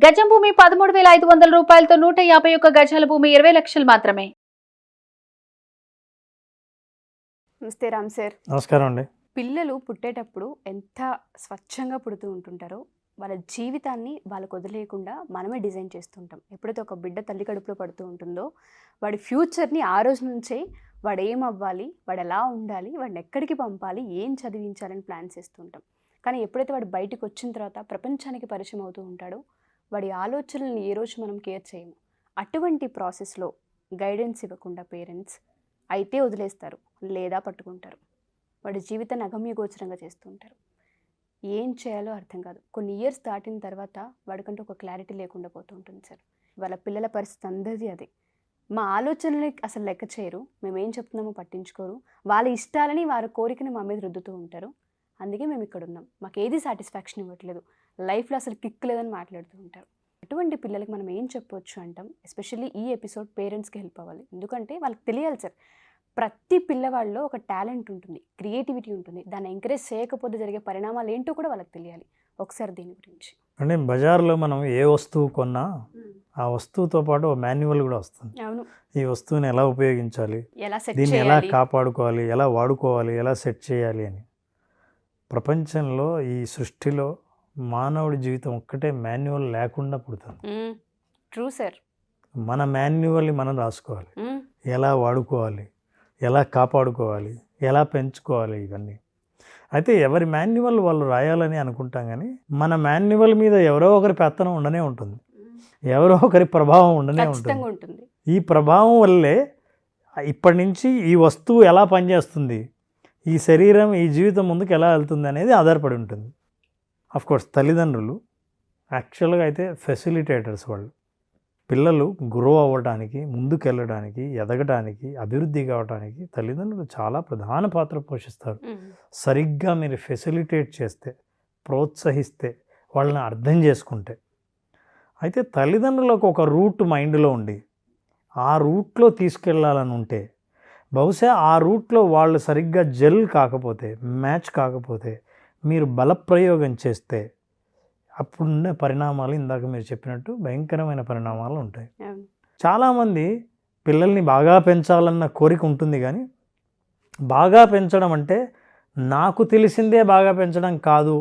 గజం భూమి 13,500 రూపాయలతో 151 గజాల భూమి 20 లక్షలు మాత్రమే. నమస్తే రామ్ సార్. నమస్కారం అండి. పిల్లలు పుట్టేటప్పుడు ఎంత స్వచ్ఛంగా పుడుతూ ఉంటుంటారో వాళ్ళ జీవితాన్ని వాళ్ళకు వదిలేయకుండా మనమే డిజైన్ చేస్తుంటాం. ఎప్పుడైతే ఒక బిడ్డ తల్లి కడుపులో పడుతూ ఉంటుందో వాడి ఫ్యూచర్ని ఆ రోజు నుంచే వాడు ఏం అవ్వాలి, వాడు ఎలా ఉండాలి, వాడిని ఎక్కడికి పంపాలి, ఏం చదివించాలని ప్లాన్ చేస్తుంటాం. కానీ ఎప్పుడైతే వాడు బయటకు వచ్చిన తర్వాత ప్రపంచానికి పరిచయం అవుతూ ఉంటాడో వాడి ఆలోచనల్ని ఏ రోజు మనం కేర్ చేయము. అటువంటి ప్రాసెస్లో గైడెన్స్ ఇవ్వకుండా పేరెంట్స్ అయితే వదిలేస్తారు లేదా పట్టుకుంటారు. వాడి జీవితాన్ని అగమ్యగోచరంగా చేస్తుంటారు. ఏం చేయాలో అర్థం కాదు. కొన్ని ఇయర్స్ దాటిన తర్వాత వాడికంటూ ఒక క్లారిటీ లేకుండా పోతూ ఉంటుంది సార్. వాళ్ళ పిల్లల పరిస్థితి అందరిది అదే. మా ఆలోచనల్ని అసలు లెక్క చేయరు, మేమేం చెప్తున్నామో పట్టించుకోరు, వాళ్ళ ఇష్టాలని వారి కోరికని మా మీద రుద్దుతూ ఉంటారు. అందుకే మేము ఇక్కడ ఉన్నాం, మాకు ఏది సాటిస్ఫాక్షన్ ఇవ్వట్లేదు, లైఫ్లో అసలు కిక్ లేదని మాట్లాడుతూ ఉంటారు. అటువంటి పిల్లలకి మనం ఏం చెప్పొచ్చు అంటాం? ఎస్పెషల్లీ ఈ ఎపిసోడ్ పేరెంట్స్కి హెల్ప్ అవ్వాలి. ఎందుకంటే వాళ్ళకి తెలియాలి సార్, ప్రతి పిల్లవాళ్ళలో ఒక టాలెంట్ ఉంటుంది, క్రియేటివిటీ ఉంటుంది. దాన్ని ఎంకరేజ్ చేయకపోతే జరిగే పరిణామాలు ఏంటో కూడా వాళ్ళకి తెలియాలి. ఒకసారి దీని గురించి అంటే బజార్లో మనం ఏ వస్తువు కొన్నా ఆ వస్తువుతో పాటు మాన్యువల్ కూడా వస్తుంది. అవును, ఈ వస్తువుని ఎలా ఉపయోగించాలి, ఎలా సెట్ దీన్ని ఎలా చేయాలి, కాపాడుకోవాలి, ఎలా వాడుకోవాలి, ఎలా సెట్ చేయాలి అని. ప్రపంచంలో ఈ సృష్టిలో మానవుడి జీవితం ఒక్కటే మాన్యువల్ లేకుండా పుడుతుంది. True sir. మన మాన్యువల్ని మనం రాసుకోవాలి, ఎలా వాడుకోవాలి, ఎలా కాపాడుకోవాలి, ఎలా పెంచుకోవాలి, ఇవన్నీ. అయితే ఎవరి మాన్యువల్ వాళ్ళు రాయాలని అనుకుంటాం, కానీ మన మాన్యువల్ మీద ఎవరో ఒకరి పెత్తనం ఉండనే ఉంటుంది, ఎవరో ఒకరి ప్రభావం ఉండనే ఉంటుంది. ఈ ప్రభావం వల్లే ఇప్పటి నుంచి ఈ వస్తువు ఎలా పనిచేస్తుంది, ఈ శరీరం, ఈ జీవితం ముందుకు ఎలా వెళ్తుంది అనేది ఆధారపడి ఉంటుంది. అఫ్కోర్స్ తల్లిదండ్రులు యాక్చువల్గా అయితే ఫెసిలిటేటర్స్. వాళ్ళు పిల్లలు గ్రో అవ్వడానికి, ముందుకెళ్ళడానికి, ఎదగడానికి, అభివృద్ధి కావడానికి తల్లిదండ్రులు చాలా ప్రధాన పాత్ర పోషిస్తారు. సరిగ్గా మీరు ఫెసిలిటేట్ చేస్తే, ప్రోత్సహిస్తే, వాళ్ళని అర్థం చేసుకుంటే. అయితే తల్లిదండ్రులకు ఒక రూట్ మైండ్లో ఉండి ఆ రూట్లో తీసుకెళ్ళాలని ఉంటే, బహుశా ఆ రూట్లో వాళ్ళు సరిగ్గా జెల్ కాకపోతే, మ్యాచ్ కాకపోతే మీరు బలప్రయోగం చేస్తే అప్పుడున్న పరిణామాలు ఇందాక మీరు చెప్పినట్టు భయంకరమైన పరిణామాలు ఉంటాయి. చాలామంది పిల్లల్ని బాగా పెంచాలన్న కోరిక ఉంటుంది, కానీ బాగా పెంచడం అంటే నాకు తెలిసిందే బాగా పెంచడం కాదు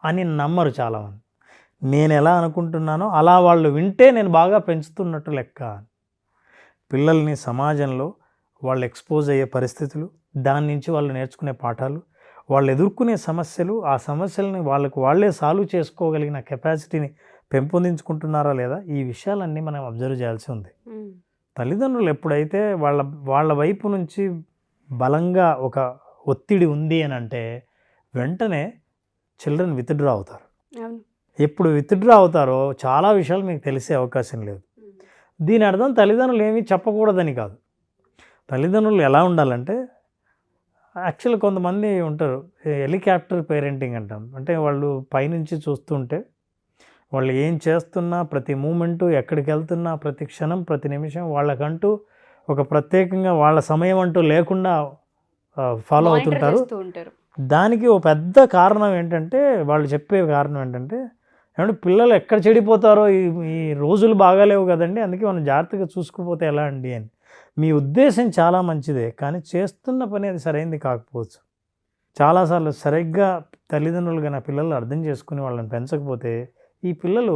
అని నమ్మరు చాలామంది. నేను ఎలా అనుకుంటున్నానో అలా వాళ్ళు వింటే నేను బాగా పెంచుతున్నట్టు లెక్క. పిల్లల్ని సమాజంలో వాళ్ళు ఎక్స్పోజ్ అయ్యే పరిస్థితులు, దాని నుంచి వాళ్ళు నేర్చుకునే పాఠాలు, వాళ్ళు ఎదుర్కొనే సమస్యలు, ఆ సమస్యలని వాళ్ళే సాల్వ్ చేసుకోగలిగిన కెపాసిటీని పెంపొందించుకుంటున్నారా లేదా, ఈ విషయాలన్నీ మనం అబ్జర్వ్ చేయాల్సి ఉంది. తల్లిదండ్రులు ఎప్పుడైతే వాళ్ళ వైపు నుంచి బలంగా ఒక ఒత్తిడి ఉంది అని అంటే వెంటనే చిల్డ్రన్ విత్డ్రా అవుతారు. ఎప్పుడు విత్డ్రా అవుతారో చాలా విషయాలు మీకు తెలిసే అవకాశం లేదు. దీని అర్థం తల్లిదండ్రులు ఏమీ చెప్పకూడదని కాదు. తల్లిదండ్రులు ఎలా ఉండాలంటే, యాక్చువల్ కొంతమంది ఉంటారు హెలికాప్టర్ పేరెంటింగ్ అంటాం. అంటే వాళ్ళు పైనుంచి చూస్తుంటే వాళ్ళు ఏం చేస్తున్నా, ప్రతి మూమెంటు, ఎక్కడికి వెళ్తున్నా, ప్రతి క్షణం, ప్రతి నిమిషం వాళ్ళకంటూ ఒక ప్రత్యేకంగా వాళ్ళ సమయం అంటూ లేకుండా ఫాలో అవుతుంటారు. దానికి ఒక పెద్ద కారణం ఏంటంటే, వాళ్ళు చెప్పే కారణం ఏంటంటే, ఏమంటే పిల్లలు ఎక్కడ చెడిపోతారో, ఈ రోజులు బాగాలేవు కదండి, అందుకే మనం జాగ్రత్తగా చూసుకుపోతే ఎలా అండి అని. మీ ఉద్దేశం చాలా మంచిదే, కానీ చేస్తున్న పని అది సరైనది కాకపోవచ్చు. చాలాసార్లు సరిగ్గా తల్లిదండ్రులుగా నా పిల్లలు అర్థం చేసుకుని వాళ్ళని పెంచకపోతే ఈ పిల్లలు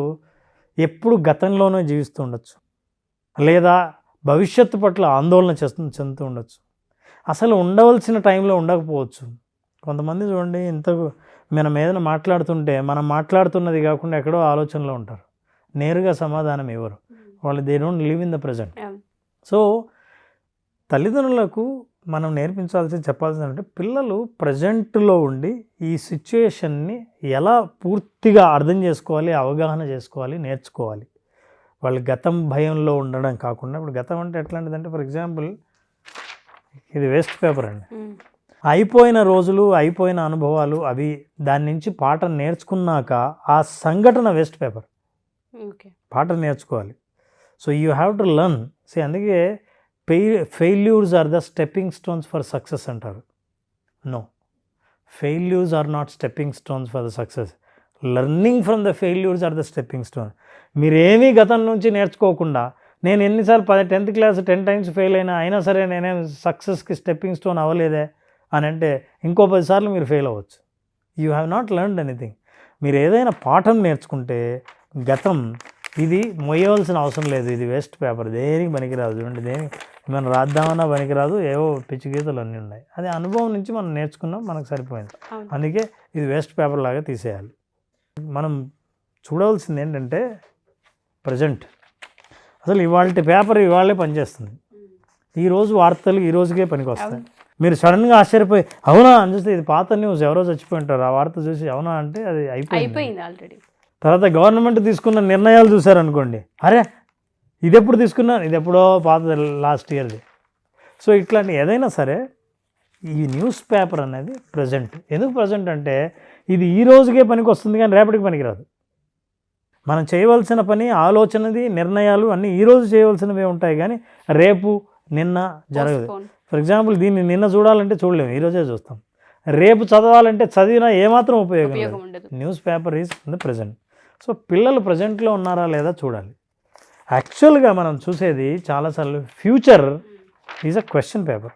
ఎప్పుడు గతంలోనే జీవిస్తూ ఉండొచ్చు, లేదా భవిష్యత్తు పట్ల ఆందోళన చెందుతూ ఉండొచ్చు, అసలు ఉండవలసిన టైంలో ఉండకపోవచ్చు. కొంతమంది చూడండి, ఇంతకు మనం ఏదైనా మాట్లాడుతుంటే మనం మాట్లాడుతున్నది కాకుండా ఎక్కడో ఆలోచనలో ఉంటారు, నేరుగా సమాధానం ఇవ్వరు. వాళ్ళు they don't live in the present. So తల్లిదండ్రులకు మనం చెప్పాల్సింది అంటే, పిల్లలు ప్రజెంట్లో ఉండి ఈ సిచ్యుయేషన్ని ఎలా పూర్తిగా అర్థం చేసుకోవాలి, అవగాహన చేసుకోవాలి, నేర్చుకోవాలి. వాళ్ళు గతం భయంలో ఉండడం కాకుండా, ఇప్పుడు గతం అంటే ఎట్లాంటిదంటే, ఫర్ ఎగ్జాంపుల్ ఇది వేస్ట్ పేపర్ అండి. అయిపోయిన రోజులు, అయిపోయిన అనుభవాలు, అవి దాని నుంచి పాఠం నేర్చుకున్నాక ఆ సంఘటన వేస్ట్ పేపర్. పాఠం నేర్చుకోవాలి. So you have to learn. So అందుకే failures are the stepping stones for success అంటారు. No, failures are not stepping stones for the success. Learning from the failures are the stepping stone. మీరేమీ గతం నుంచి నేర్చుకోకుండా నేను ఎన్నిసార్లు 10th క్లాస్ 10 times ఫెయిల్ అయినా సరే నేనేం సక్సెస్కి స్టెప్పింగ్ స్టోన్ అవ్వలేదే అని అంటే ఇంకో 10 సార్లు మీరు ఫెయిల్ అవ్వచ్చు. You have not learned anything. మీరు ఏదైనా పాఠం నేర్చుకుంటే గతం ఇది మొయ్యవలసిన అవసరం లేదు, ఇది వేస్ట్ పేపర్, దేనికి పనికిరాదు. చూడండి, దేనికి మనం రాద్దామన్నా పనికిరాదు, ఏవో పిచ్చి గీతలు అన్నీ ఉన్నాయి. అది అనుభవం నుంచి మనం నేర్చుకున్నాం, మనకు సరిపోయింది. అందుకే ఇది వేస్ట్ పేపర్ లాగా తీసేయాలి. మనం చూడవలసింది ఏంటంటే ప్రజెంట్. అసలు ఇవాళ పేపర్ ఇవాళే పనిచేస్తుంది. ఈరోజు వార్తలు ఈ రోజుకే పనికి వస్తాయి. మీరు సడన్గా ఆశ్చర్యపోయి అవునా అని చూస్తే ఇది పాత న్యూస్, ఎవరో చచ్చిపోయి ఉంటారు, ఆ వార్త చూసి అవునా అంటే అది అయిపోయింది ఆల్రెడీ. తర్వాత గవర్నమెంట్ తీసుకున్న నిర్ణయాలు చూసారనుకోండి, అరే ఇది ఎప్పుడు తీసుకున్నాను, ఇది ఎప్పుడో పాత లాస్ట్ ఇయర్ది. సో ఇట్లాంటి ఏదైనా సరే ఈ న్యూస్ పేపర్ అనేది ప్రజెంట్. ఎందుకు ప్రజెంట్ అంటే ఇది ఈ రోజుకే పనికి వస్తుంది కానీ రేపటికి పనికిరాదు. మనం చేయవలసిన పని, ఆలోచనది, నిర్ణయాలు అన్నీ ఈరోజు చేయవలసినవి ఉంటాయి కానీ రేపు నిన్న జరగదు. ఫర్ ఎగ్జాంపుల్ దీన్ని నిన్న చూడాలంటే చూడలేము, ఈరోజే చూస్తాం. రేపు చదవాలంటే చదివినా ఏమాత్రం ఉపయోగం లేదు. News paper is in the present. So పిల్లలు ప్రజెంట్లో ఉన్నారా లేదా చూడాలి. యాక్చువల్గా మనం చూసేది చాలాసార్లు future is a question paper.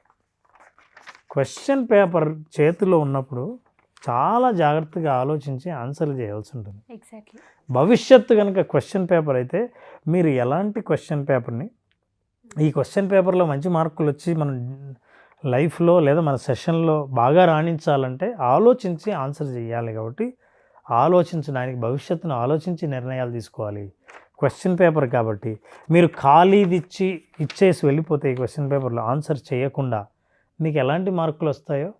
Question paper చేతిలో ఉన్నప్పుడు చాలా జాగ్రత్తగా ఆలోచించి ఆన్సర్లు చేయాల్సి ఉంటుంది. భవిష్యత్తు కనుక క్వశ్చన్ పేపర్ అయితే మీరు ఎలాంటి క్వశ్చన్ పేపర్ని, ఈ క్వశ్చన్ పేపర్లో మంచి మార్కులు వచ్చి మనం లైఫ్లో లేదా మన సెషన్లో బాగా రాణించాలంటే ఆలోచించి ఆన్సర్ చేయాలి. కాబట్టి ఆలోచించడానికి, భవిష్యత్తును ఆలోచించి నిర్ణయాలు తీసుకోవాలి. క్వశ్చన్ పేపర్ కాబట్టి మీరు ఖాళీది ఇచ్చేసి వెళ్ళిపోతే ఈ క్వశ్చన్ పేపర్లో ఆన్సర్ చేయకుండా మీకు ఎలాంటి మార్కులు వస్తాయో,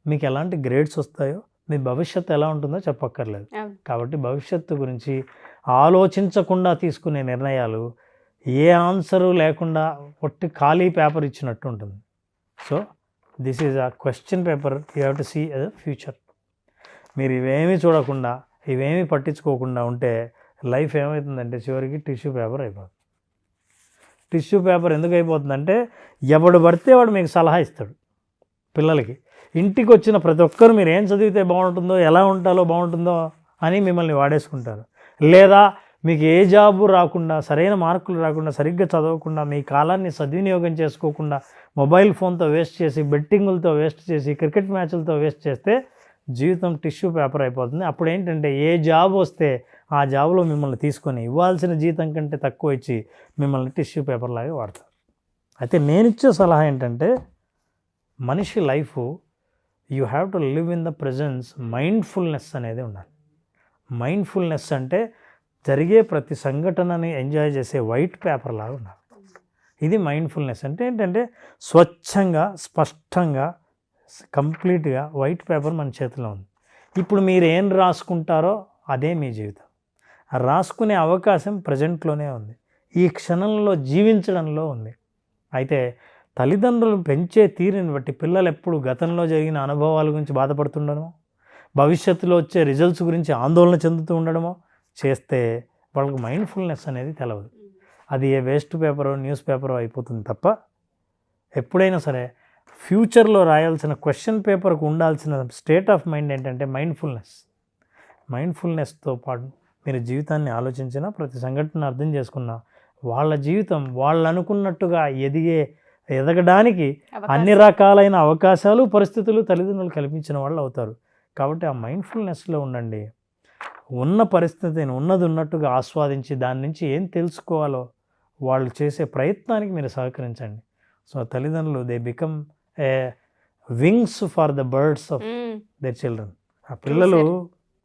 మీకు ఎలాంటి గ్రేడ్స్ వస్తాయో, మీ భవిష్యత్తు ఎలా ఉంటుందో చెప్పక్కర్లేదు. కాబట్టి భవిష్యత్తు గురించి ఆలోచించకుండా తీసుకునే నిర్ణయాలు ఏ ఆన్సరు లేకుండా ఒట్టి ఖాళీ పేపర్ ఇచ్చినట్టు ఉంటుంది. So this is a question paper. You have to see as a future. మీరు ఇవేమీ చూడకుండా, ఇవేమీ పట్టించుకోకుండా ఉంటే లైఫ్ ఏమవుతుందంటే చివరికి టిష్యూ పేపర్ అయిపోతుంది. టిష్యూ పేపర్ ఎందుకు అయిపోతుందంటే ఎవడు పడితే వాడు మీకు సలహా ఇస్తాడు. పిల్లలకి ఇంటికి వచ్చిన ప్రతి ఒక్కరు మీరు ఏం చదివితే బాగుంటుందో, ఎలా ఉంటాలో బాగుంటుందో అని మిమ్మల్ని వాడేసుకుంటారు. లేదా మీకు ఏ జాబు రాకుండా, సరైన మార్కులు రాకుండా, సరిగ్గా చదవకుండా, మీ కాలాన్ని సద్వినియోగం చేసుకోకుండా మొబైల్ ఫోన్తో వేస్ట్ చేసి, బెట్టింగులతో వేస్ట్ చేసి, క్రికెట్ మ్యాచ్లతో వేస్ట్ చేస్తే జీవితం టిష్యూ పేపర్ అయిపోతుంది. అప్పుడు ఏంటంటే ఏ జాబ్ వస్తే ఆ జాబ్లో మిమ్మల్ని తీసుకొని ఇవ్వాల్సిన జీతం కంటే తక్కువ ఇచ్చి మిమ్మల్ని టిష్యూ పేపర్ లాగా వాడతారు. అయితే నేను ఇచ్చే సలహా ఏంటంటే మనిషి life you have to live in the presence. Mindfulness అనేది ఉండాలి. మైండ్ఫుల్నెస్ అంటే జరిగే ప్రతి సంఘటనని ఎంజాయ్ చేసే వైట్ పేపర్ లాగా ఉండాలి. ఇది మైండ్ఫుల్నెస్ అంటే ఏంటంటే స్వచ్ఛంగా, స్పష్టంగా, కంప్లీట్గా వైట్ పేపర్ మన చేతిలో ఉంది. ఇప్పుడు మీరు ఏం రాసుకుంటారో అదే మీ జీవితం. రాసుకునే అవకాశం ప్రజెంట్లోనే ఉంది, ఈ క్షణంలో జీవించడంలో ఉంది. అయితే తల్లిదండ్రులు పెంచే తీరుని బట్టి పిల్లలు ఎప్పుడు గతంలో జరిగిన అనుభవాల గురించి బాధపడుతుండడమో, భవిష్యత్తులో వచ్చే రిజల్ట్స్ గురించి ఆందోళన చెందుతూ ఉండడమో చేస్తే వాళ్ళకి మైండ్ఫుల్నెస్ అనేది తెలవదు. అది ఏ వేస్ట్ పేపరో, న్యూస్ పేపరో అయిపోతుంది తప్ప ఎప్పుడైనా సరే ఫ్యూచర్లో రాయాల్సిన క్వశ్చన్ పేపర్కు ఉండాల్సిన స్టేట్ ఆఫ్ మైండ్ ఏంటంటే మైండ్ఫుల్నెస్. మైండ్ఫుల్నెస్తో పాటు మీరు జీవితాన్ని ఆలోచించినా, ప్రతి సంఘటన అర్థం చేసుకున్నా, వాళ్ళ జీవితం వాళ్ళు అనుకున్నట్టుగా ఎదగడానికి అన్ని రకాలైన అవకాశాలు, పరిస్థితులు తల్లిదండ్రులు కల్పించిన వాళ్ళు అవుతారు. కాబట్టి ఆ మైండ్ఫుల్నెస్లో ఉండండి. ఉన్న పరిస్థితిని ఉన్నది ఉన్నట్టుగా ఆస్వాదించి దాని నుంచి ఏం తెలుసుకోవాలో వాళ్ళు చేసే ప్రయత్నానికి మీరు సహకరించండి. సో తల్లిదండ్రులు they become a wings for the birds of their children. ఆ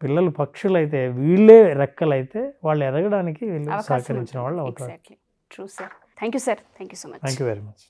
పిల్లలు పక్షులైతే వీళ్ళే రెక్కలైతే వాళ్ళు ఎదగడానికి వీళ్ళు సహకరించిన వాళ్ళు అవుతారు. True sir. Thank you sir. Thank you so much. Thank you very much.